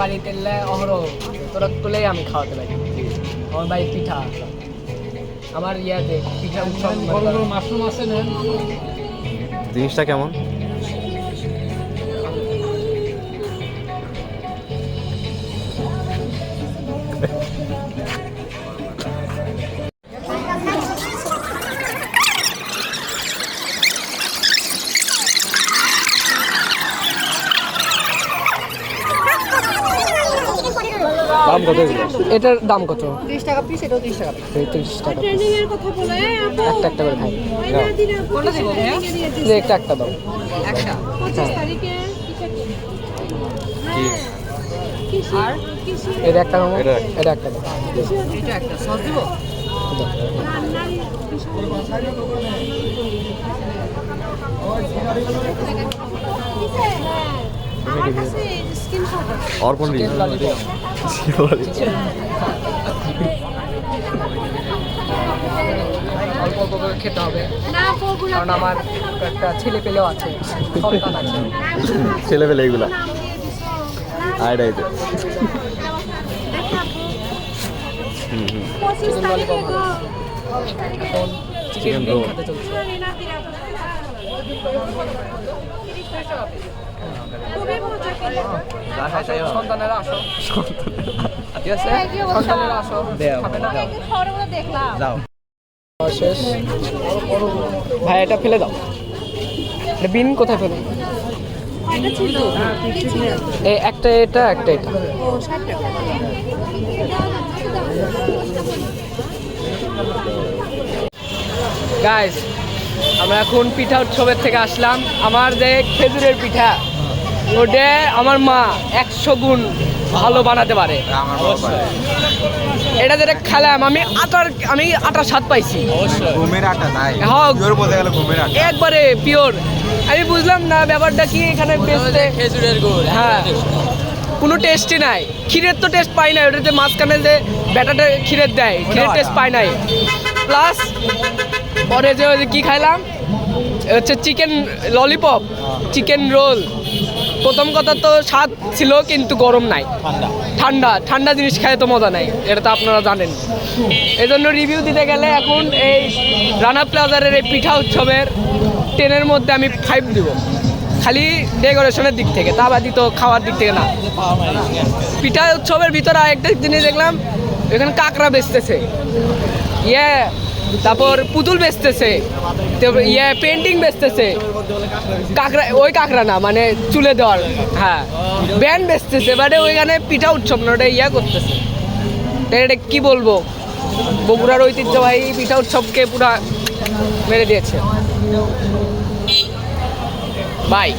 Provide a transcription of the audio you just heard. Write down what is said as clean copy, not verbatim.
বাড়িতে অহরহ তোরা তুলেই আমি খাওয়াতে পারি। আমার বাড়ি পিঠা, আমার ইয়াতে পিঠা উৎসব। মাশরুম আছে না? জিনিসটা কেমন? দাম কত এগুলো? এটার দাম কত? 30 টাকা পিস, এটাও 30 টাকা পিস। 30 টাকা। ট্রেনিং এর কথা বলে একটা একটা করে খাই। কোনটা দিব ভাইয়া? যে একটা একটা দাও। একটা 25 তারিখে কি আর এটা একটা দাও। এটা এটা একটা দাও। এটা একটা সস দিব। আমার কাছে স্ক্রিনশট আছে। অর্পণ চিকেন ললিপপ। অল্প অল্প করে খেতে হবে, না পোগুলা কারণ আমার একটা ছেলে পেলেও আছে, সন্তান আছে। ছেলে পেলে এগুলা আইডাই তো। 25 তারিখে গো। এখন চিকেন রোল খেতে চলছে। খুবই মজা করে। সন্তানেরা আসো, ঠিক আছে? সন্তানেরা আসো, খাবে না? ফটোগুলো দেখলাম। যাও শেষ। ভাই এটা ফেলে দাও। এটা বিন কোথায় ফেলো? এটা ছিল কি ছিল? এই একটা এটা একটা এটা। ও 60 টাকা। গাইস, আমরা এখন পিঠা উৎসবের থেকে আসলাম। আমার যে খেজুরের পিঠা, ওটা আমার মা 100 গুণ ভালো বানাতে পারে। এটা যেটা খেলাম আমি আটার স্বাদ পাইছি। ঘুমের আটা নাই, হ্যাঁ, পিওর বলতে গেলে ঘুমের আটা। একবারে পিওর। আমি বুঝলাম না ব্যাপারটা কি এখানে বেচতে। খেজুরের গুড়, হ্যাঁ, কোনো টেস্টই নাই। ক্ষীরের তো টেস্ট পাই নাই, ওটাতে মাঝখানে যে ব্যাটাটা ক্ষীরের দেয়, ক্ষীরের টেস্ট পাই নাই। প্লাস পরে যে ওই যে কী খাইলাম হচ্ছে চিকেন ললিপপ, চিকেন রোল। প্রথম কথা তো স্বাদ ছিল কিন্তু গরম নাই, ঠান্ডা ঠান্ডা জিনিস খায় তো মজা নাই, এটা তো আপনারা জানেন। এই জন্য রিভিউ দিতে গেলে এখন এই রানা প্লাজারের এই পিঠা উৎসবের 10-এর মধ্যে আমি 5 দিব, খালি ডেকোরেশনের দিক থেকে, তা বাদি তো খাওয়ার দিক থেকে না। পিঠা উৎসবের ভিতরে আরেকটা জিনিস দেখলাম, এখানে কাঁকড়া বেচতেছে, তারপর পুতুল বেচতেছে, পেন্টিং বেচতেছে। কাঁকড়া, ওই কাঁকড়া না, মানে চুলে দেওয়ার, হ্যাঁ, ব্যান্ড বেচতেছে। বাট ওইখানে পিঠা উৎসব না, ওটা করতেছে। এটা কি বলবো, বগুড়ার ঐতিহ্যবাহী পিঠা উৎসবকে পুরা মেরে দিয়েছে। বাই।